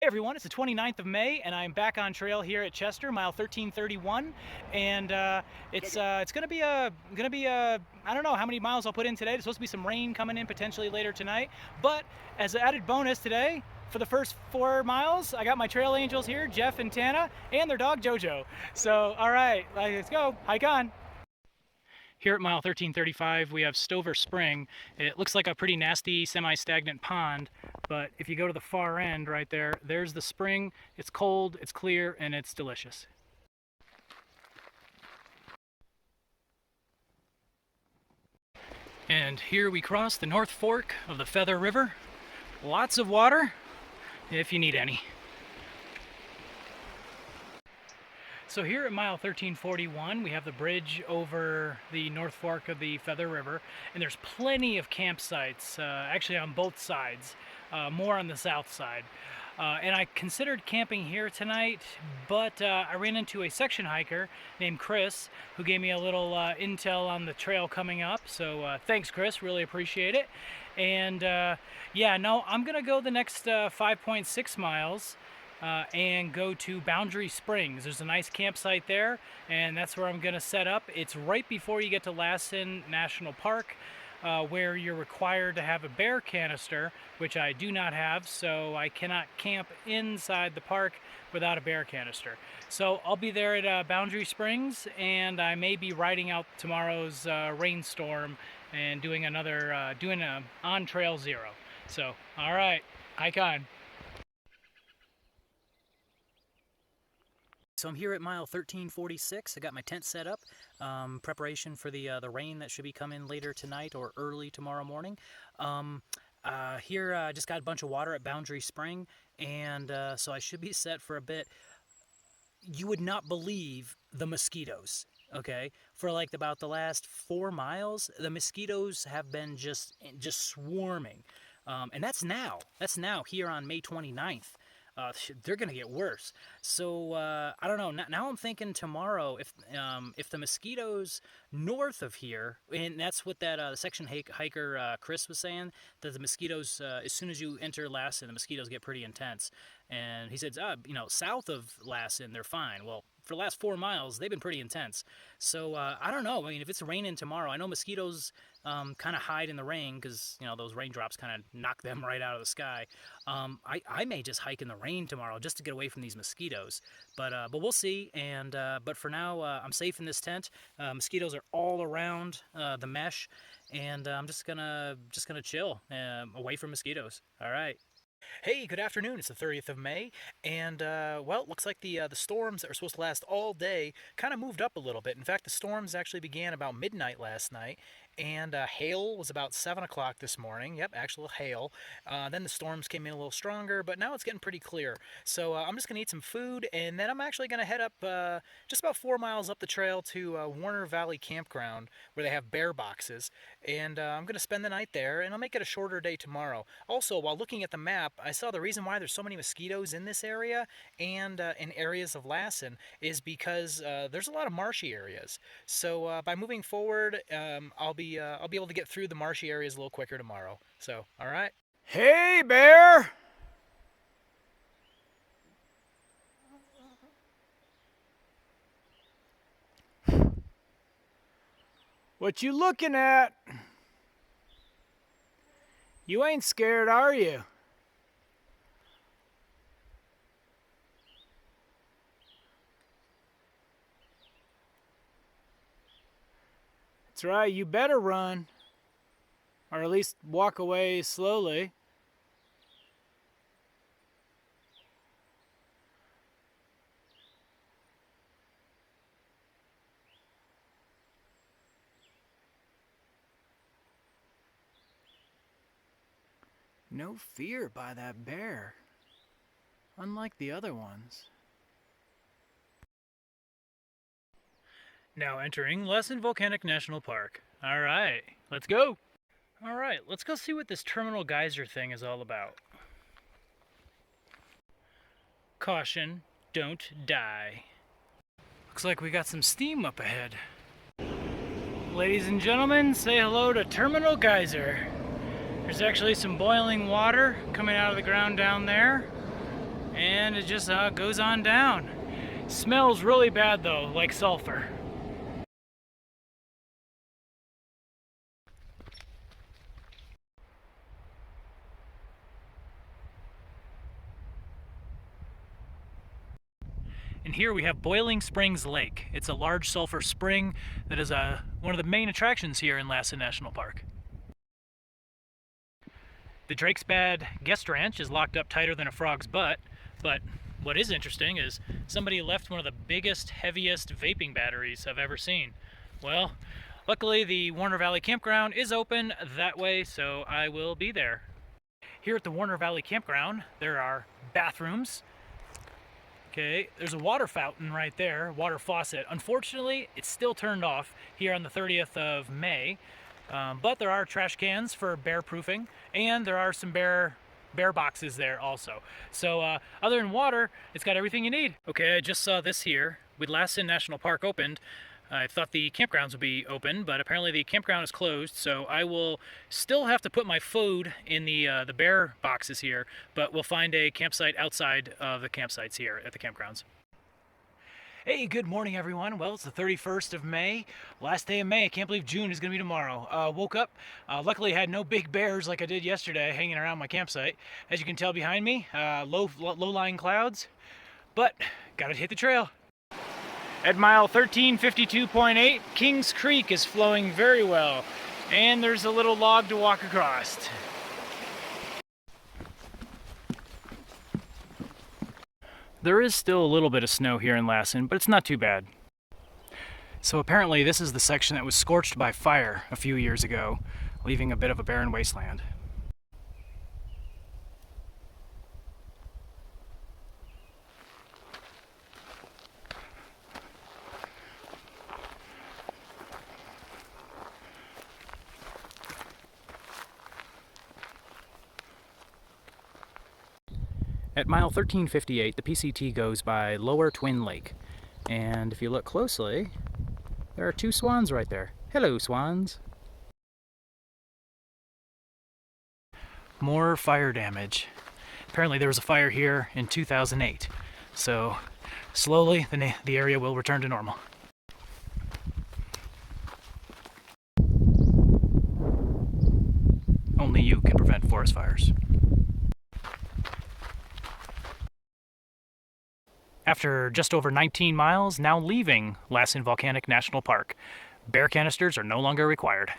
Hey everyone, it's the 29th of May and I'm back on trail here at Chester, mile 1331, and it's gonna be I don't know how many miles I'll put in today. There's supposed to be some rain coming in potentially later tonight, but as an added bonus today, for the first 4 miles, I got my trail angels here, Jeff and Tana, and their dog Jojo. So all right, let's go, hike on. Here at mile 1335 we have Stover Spring. It looks like a pretty nasty semi-stagnant pond, but if you go to the far end right there, there's the spring. It's cold, it's clear, and it's delicious. And here we cross the North Fork of the Feather River. Lots of water if you need any. So here at mile 1341, we have the bridge over the North Fork of the Feather River, and there's plenty of campsites, actually on both sides, more on the south side. And I considered camping here tonight, but I ran into a section hiker named Chris, who gave me a little intel on the trail coming up, so thanks Chris, really appreciate it. And yeah, no, I'm gonna go the next 5.6 miles. And go to Boundary Springs. There's a nice campsite there, and that's where I'm going to set up. It's right before you get to Lassen National Park, where you're required to have a bear canister, which I do not have, so I cannot camp inside the park without a bear canister. So I'll be there at Boundary Springs, and I may be riding out tomorrow's rainstorm and doing another, doing a on trail zero. So, all right, hike on. So I'm here at mile 1346. I got my tent set up, preparation for the rain that should be coming later tonight or early tomorrow morning. Here I just got a bunch of water at Boundary Spring, and so I should be set for a bit. You would not believe the mosquitoes, okay? For like about the last 4 miles, the mosquitoes have been just swarming. And that's now here on May 29th. They're gonna get worse. So I don't know. Now I'm thinking tomorrow, if the mosquitoes north of here, and that's what that section hiker Chris was saying, that the mosquitoes as soon as you enter Lassen, the mosquitoes get pretty intense. And he said, you know, south of Lassen they're fine. Well, for the last 4 miles they've been pretty intense. So I don't know. I mean, if it's raining tomorrow, I know mosquitoes kind of hide in the rain because, you know, those raindrops kind of knock them right out of the sky. I may just hike in the rain tomorrow just to get away from these mosquitoes, but we'll see. And but for now, I'm safe in this tent. Mosquitoes are all around the mesh, and I'm just gonna chill away from mosquitoes. All right. Hey, good afternoon. It's the 30th of May, and well, it looks like the storms that were supposed to last all day kind of moved up a little bit. In fact, the storms actually began about midnight last night, and hail was about 7 o'clock this morning. Yep, actual hail. Then the storms came in a little stronger, but now it's getting pretty clear. So I'm just going to eat some food, and then I'm actually going to head up just about 4 miles up the trail to Warner Valley Campground, where they have bear boxes, and I'm going to spend the night there, and I'll make it a shorter day tomorrow. Also, while looking at the map, I saw the reason why there's so many mosquitoes in this area and in areas of Lassen is because there's a lot of marshy areas. So by moving forward, I'll be able to get through the marshy areas a little quicker tomorrow. So, all right. Hey, bear! What you looking at? You ain't scared, are you? That's right, you better run. Or at least walk away slowly. No fear by that bear, unlike the other ones. Now entering Lassen Volcanic National Park. All right, let's go. All right, let's go see what this terminal geyser thing is all about. Caution, don't die. Looks like we got some steam up ahead. Ladies and gentlemen, say hello to Terminal Geyser. There's actually some boiling water coming out of the ground down there, then it just goes on down. Smells really bad though, like sulfur. And here we have Boiling Springs Lake. It's a large sulfur spring that is one of the main attractions here in Lassen National Park. The Drakesbad Guest Ranch is locked up tighter than a frog's butt, but what is interesting is somebody left one of the biggest, heaviest vaping batteries I've ever seen. Well, luckily the Warner Valley Campground is open that way, so I will be there. Here at the Warner Valley Campground, there are bathrooms. Okay, there's a water fountain right there, water faucet. Unfortunately, it's still turned off here on the 30th of May, but there are trash cans for bear proofing, and there are some bear boxes there also. So other than water, it's got everything you need. Okay, I just saw this here. With Lassen National Park opened, I thought the campgrounds would be open, but apparently the campground is closed, so I will still have to put my food in the bear boxes here, but we'll find a campsite outside of the campsites here at the campgrounds. Hey, good morning everyone. Well, it's the 31st of May, last day of May. I can't believe June is going to be tomorrow. Woke up, luckily had no big bears like I did yesterday hanging around my campsite. As you can tell behind me, low-lying clouds, but gotta hit the trail. At mile 1352.8, Kings Creek is flowing very well, and there's a little log to walk across. There is still a little bit of snow here in Lassen, but it's not too bad. So apparently this is the section that was scorched by fire a few years ago, leaving a bit of a barren wasteland. At mile 1358, the PCT goes by Lower Twin Lake. And if you look closely, there are two swans right there. Hello, swans. More fire damage. Apparently there was a fire here in 2008. So slowly the area will return to normal. Only you can prevent forest fires. After just over 19 miles, now leaving Lassen Volcanic National Park, bear canisters are no longer required.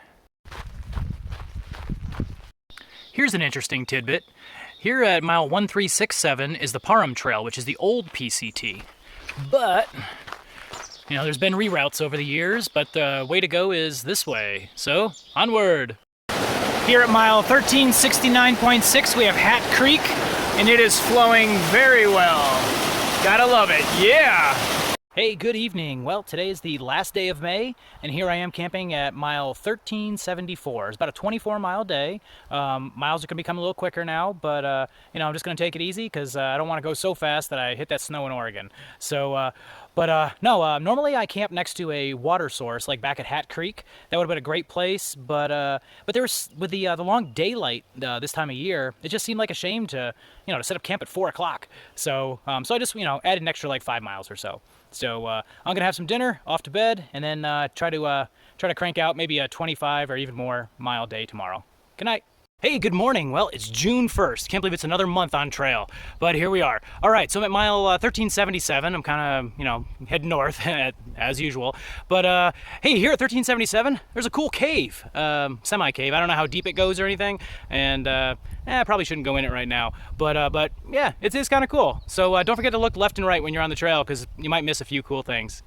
Here's an interesting tidbit. Here at mile 1367 is the Parham Trail, which is the old PCT. But, you know, there's been reroutes over the years, but the way to go is this way. So, onward! Here at mile 1369.6 we have Hat Creek, and it is flowing very well. Gotta love it, yeah! Hey, good evening. Well, today is the last day of May, and here I am camping at mile 1374. It's about a 24-mile day. Miles are gonna become a little quicker now, but you know, I'm just gonna take it easy because I don't want to go so fast that I hit that snow in Oregon. So, normally I camp next to a water source, like back at Hat Creek. That would have been a great place, but there was, with the long daylight this time of year, it just seemed like a shame to, you know, to set up camp at 4 o'clock. So, so I just, you know, added an extra like 5 miles or so. So I'm gonna have some dinner, off to bed, and then try to crank out maybe a 25 or even more mile day tomorrow. Good night. Hey, good morning. Well, it's June 1st. Can't believe it's another month on trail, but here we are. All right, so I'm at mile 1377. I'm kind of, you know, heading north as usual. But hey, here at 1377, there's a cool cave, semi-cave. I don't know how deep it goes or anything, and I probably shouldn't go in it right now. But yeah, it is kind of cool. So don't forget to look left and right when you're on the trail, because you might miss a few cool things.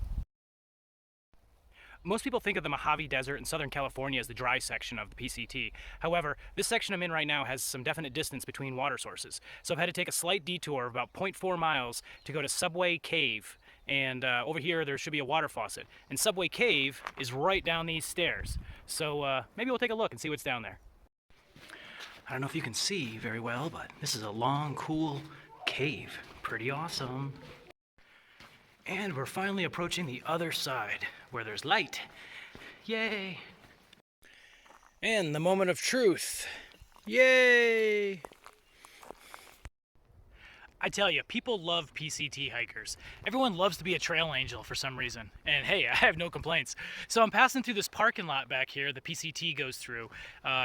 Most people think of the Mojave Desert in Southern California as the dry section of the PCT. However, this section I'm in right now has some definite distance between water sources. So I've had to take a slight detour of about 0.4 miles to go to Subway Cave. And over here there should be a water faucet. And Subway Cave is right down these stairs. So maybe we'll take a look and see what's down there. I don't know if you can see very well, but this is a long, cool cave. Pretty awesome. And we're finally approaching the other side, where there's light. Yay! And the moment of truth. Yay! I tell you, people love PCT hikers. Everyone loves to be a trail angel for some reason. And hey, I have no complaints. So I'm passing through this parking lot back here the PCT goes through,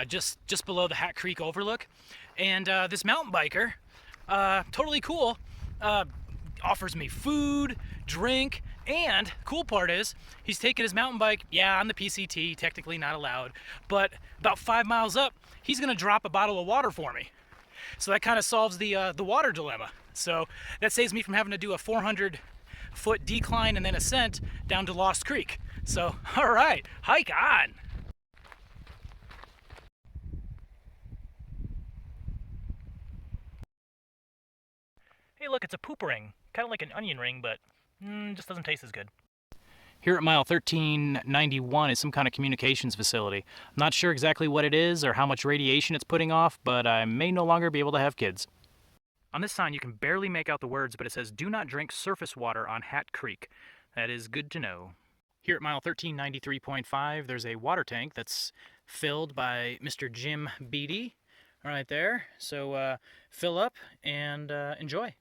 just below the Hat Creek overlook. And this mountain biker, totally cool, offers me food, drink, and cool part is he's taking his mountain bike, yeah, on the PCT, technically not allowed, but about 5 miles up, he's gonna drop a bottle of water for me. So that kind of solves the water dilemma. So that saves me from having to do a 400-foot decline and then ascent down to Lost Creek. So, all right, hike on. Hey, look, it's a poop ring. Kind of like an onion ring, but just doesn't taste as good. Here at mile 1391 is some kind of communications facility. I'm not sure exactly what it is or how much radiation it's putting off, but I may no longer be able to have kids. On this sign you can barely make out the words, but it says, "Do not drink surface water on Hat Creek." That is good to know. Here at mile 1393.5 there's a water tank that's filled by Mr. Jim Beatty right there. So fill up and enjoy.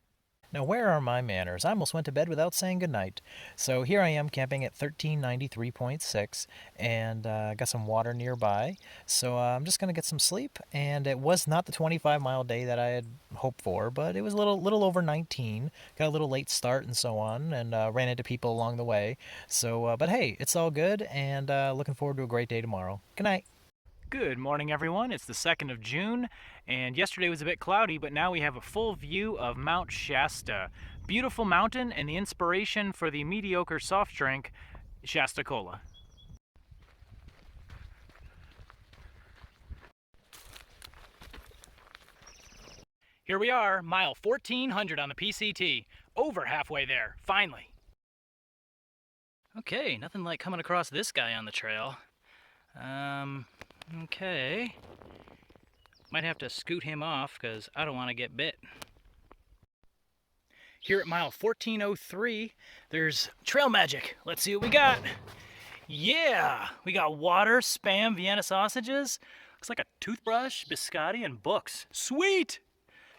Now, where are my manners? I almost went to bed without saying goodnight. So here I am camping at 1393.6 and got some water nearby. So I'm just going to get some sleep. And it was not the 25-mile day that I had hoped for, but it was a little over 19. Got a little late start and so on, and ran into people along the way. So, but hey, it's all good, and looking forward to a great day tomorrow. Good night. Good morning, everyone. It's the 2nd of June, and yesterday was a bit cloudy, but now we have a full view of Mount Shasta. Beautiful mountain and the inspiration for the mediocre soft drink, Shasta Cola. Here we are, mile 1400 on the PCT. Over halfway there, finally. Okay, nothing like coming across this guy on the trail. Okay. Might have to scoot him off because I don't want to get bit. Here at mile 1403, there's trail magic. Let's see what we got. Yeah, we got water, Spam, Vienna sausages. Looks like a toothbrush, biscotti, and books. Sweet!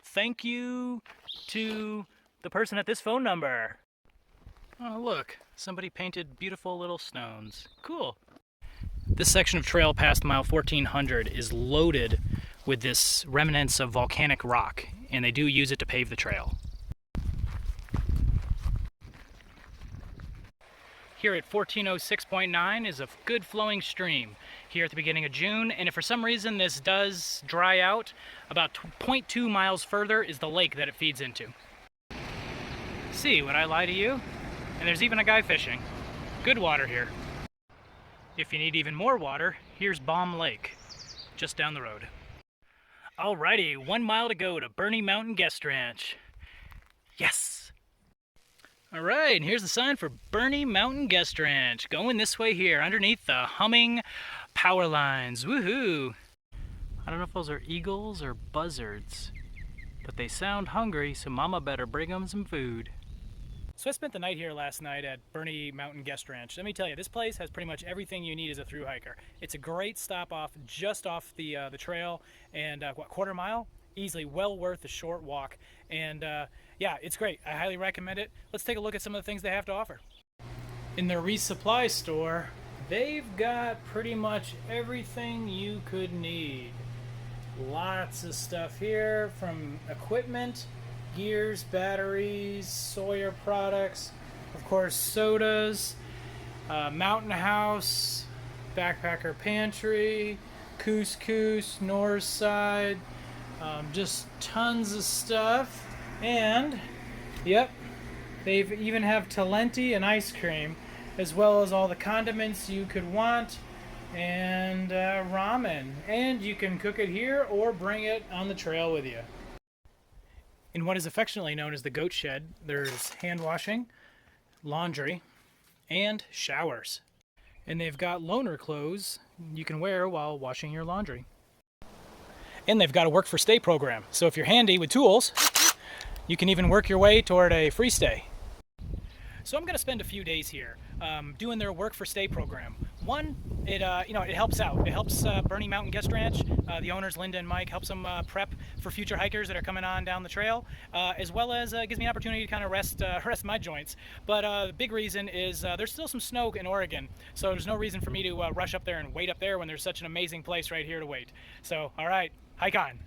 Thank you to the person at this phone number. Oh, look, somebody painted beautiful little stones. Cool. This section of trail past mile 1400 is loaded with this remnants of volcanic rock, and they do use it to pave the trail. Here at 1406.9 is a good flowing stream here at the beginning of June, and if for some reason this does dry out, about 0.2 miles further is the lake that it feeds into. See, would I lie to you? And there's even a guy fishing. Good water here. If you need even more water, here's Baum Lake, just down the road. Alrighty, 1 mile to go to Burney Mountain Guest Ranch. Yes! Alright, and here's the sign for Burney Mountain Guest Ranch. Going this way here, underneath the humming power lines. Woohoo! I don't know if those are eagles or buzzards, but they sound hungry, so Mama better bring them some food. So I spent the night here last night at Burney Mountain Guest Ranch. Let me tell you, this place has pretty much everything you need as a thru hiker. It's a great stop off just off the trail, and what, quarter mile? Easily well worth the short walk. And yeah, it's great. I highly recommend it. Let's take a look at some of the things they have to offer. In their resupply store, they've got pretty much everything you could need. Lots of stuff here, from equipment, gears, batteries, Sawyer products, of course sodas, Mountain House, Backpacker Pantry, Couscous, North Side, just tons of stuff. And yep, they even have Talenti and ice cream, as well as all the condiments you could want, and ramen. And you can cook it here or bring it on the trail with you. In what is affectionately known as the goat shed, there's hand washing, laundry, and showers. And they've got loaner clothes you can wear while washing your laundry. And they've got a work for stay program. So if you're handy with tools, you can even work your way toward a free stay. So I'm going to spend a few days here doing their work for stay program. One, it it helps out. It helps Burney Mountain Guest Ranch. The owners, Linda and Mike, helps them prep for future hikers that are coming on down the trail, as well as gives me an opportunity to kind of rest my joints. But the big reason is there's still some snow in Oregon, so there's no reason for me to rush up there and wait up there when there's such an amazing place right here to wait. So, all right, hike on.